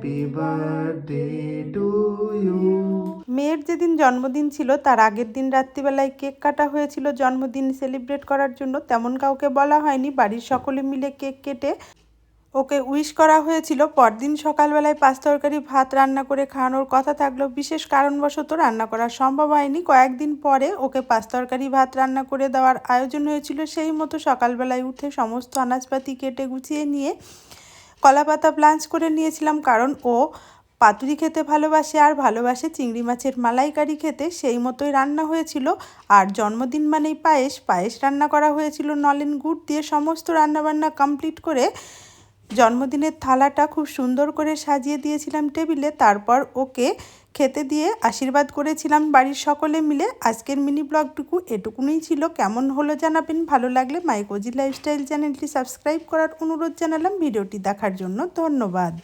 Happy birthday to you. মেয়ের যেদিন জন্মদিন ছিল তার আগের দিন রাত্রিবেলায় কেক কাটা হয়েছিল জন্মদিন সেলিব্রেট করার জন্য। তেমন কাউকে বলা হয়নি, বাড়ির সকলে মিলে কেক কেটে ওকে উইশ করা হয়েছিল। পরদিন সকালবেলায় পাঁচ তরকারি ভাত রান্না করে খাওয়ানোর কথা থাকলেও বিশেষ কারণবশত রান্না করা সম্ভব হয়নি। কয়েকদিন পরে ওকে পাঁচ তরকারি ভাত রান্না করে দেওয়ার আয়োজন হয়েছিল। সেই মতো সকালবেলায় উঠে সমস্ত আনাজপাতি কেটে গুছিয়ে নিয়ে কলাপাতা ব্লাঞ্চ করে নিয়েছিলাম, কারণ ও পাতুরি খেতে ভালোবাসে আর ভালোবাসে চিংড়ি মাছের মালাইকারি খেতে। সেই মতোই রান্না হয়েছিল। আর জন্মদিন মানেই পায়েস রান্না করা হয়েছিল নলেন গুড় দিয়ে। সমস্ত রান্নাবান্না কমপ্লিট করে জন্মদিনের থালাটা খুব সুন্দর করে সাজিয়ে দিয়েছিলাম টেবিলে। তারপর ওকে খেতে দিয়ে আশীর্বাদ করেছিলাম বাড়ির সকলে মিলে। আজকের মিনি ব্লগটুকু এটুকুনই ছিল। কেমন হলো জানাবেন। ভালো লাগলে মাই কোজি লাইফস্টাইল চ্যানেলটি সাবস্ক্রাইব করার অনুরোধ জানালাম। ভিডিওটি দেখার জন্য ধন্যবাদ।